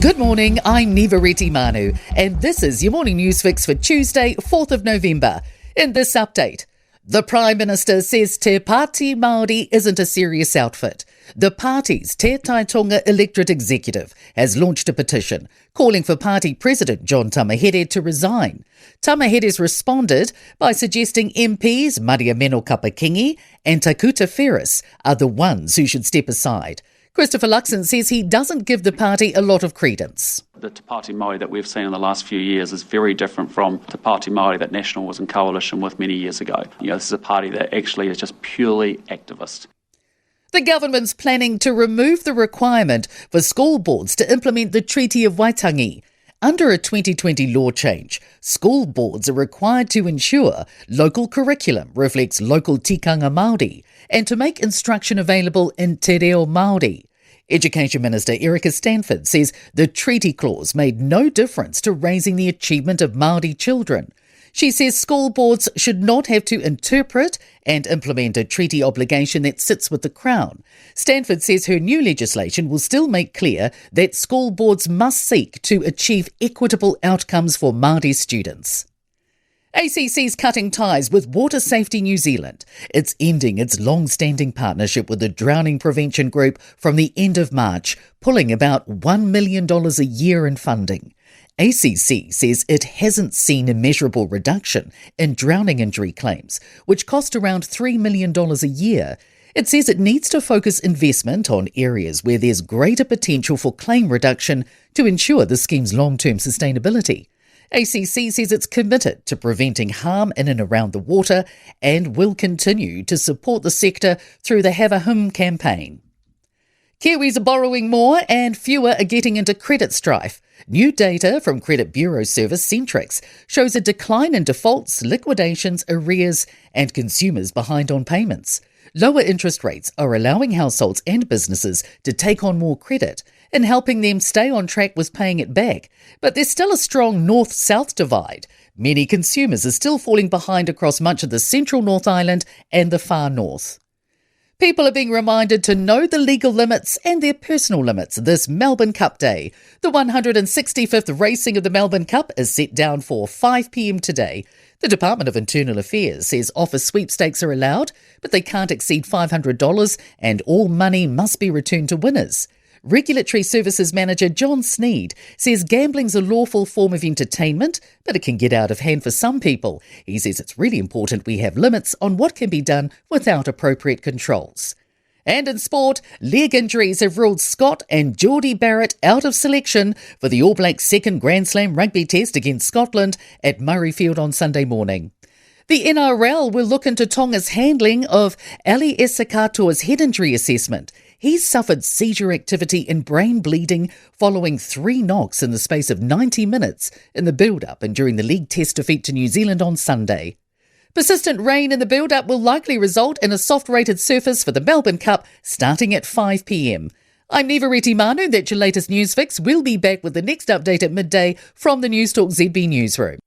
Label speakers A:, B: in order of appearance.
A: Good morning, I'm Nivareti Manu, and this is your morning news fix for Tuesday, 4th of November. In this update, the Prime Minister says Te Pāti Māori isn't a serious outfit. The party's Te Taitonga electorate executive has launched a petition calling for party president John Tamahere to resign. Tamahere's responded by suggesting MPs Maria Meno Kapakingi and Takuta Ferris are the ones who should step aside. Christopher Luxon says he doesn't give the party a lot of credence.
B: The Te Pāti Māori that we've seen in the last few years is very different from Te Pāti Māori that National was in coalition with many years ago. This is a party that actually is just purely activist.
A: The government's planning to remove the requirement for school boards to implement the Treaty of Waitangi. Under a 2020 law change, school boards are required to ensure local curriculum reflects local tikanga Māori and to make instruction available in te reo Māori. Education Minister Erica Stanford says the treaty clause made no difference to raising the achievement of Māori children. She says school boards should not have to interpret and implement a treaty obligation that sits with the Crown. Stanford says her new legislation will still make clear that school boards must seek to achieve equitable outcomes for Māori students. ACC's cutting ties with Water Safety New Zealand. It's ending its long-standing partnership with the drowning prevention group from the end of March, pulling about $1 million a year in funding. ACC says it hasn't seen a measurable reduction in drowning injury claims, which cost around $3 million a year. It says it needs to focus investment on areas where there's greater potential for claim reduction to ensure the scheme's long-term sustainability. ACC says it's committed to preventing harm in and around the water and will continue to support the sector through the Have a Hum campaign. Kiwis are borrowing more and fewer are getting into credit strife. New data from credit bureau service Centrix shows a decline in defaults, liquidations, arrears and consumers behind on payments. Lower interest rates are allowing households and businesses to take on more credit and helping them stay on track with paying it back. But there's still a strong north-south divide. Many consumers are still falling behind across much of the central North Island and the far north. People are being reminded to know the legal limits and their personal limits this Melbourne Cup Day. The 165th racing of the Melbourne Cup is set down for 5 p.m. today. The Department of Internal Affairs says office sweepstakes are allowed, but they can't exceed $500 and all money must be returned to winners. Regulatory Services Manager John Sneed says gambling's a lawful form of entertainment, but it can get out of hand for some people. He says it's really important we have limits on what can be done without appropriate controls. And in sport, leg injuries have ruled Scott and Geordie Barrett out of selection for the All Blacks' second Grand Slam rugby test against Scotland at Murrayfield on Sunday morning. The NRL will look into Tonga's handling of Ali Esakatoa's head injury assessment. He's suffered seizure activity and brain bleeding following 3 knocks in the space of 90 minutes in the build-up and during the league test defeat to New Zealand on Sunday. Persistent rain in the build-up will likely result in a soft-rated surface for the Melbourne Cup starting at 5 p.m. I'm Nivareti Manu, that's your latest news fix. We'll be back with the next update at midday from the Newstalk ZB newsroom.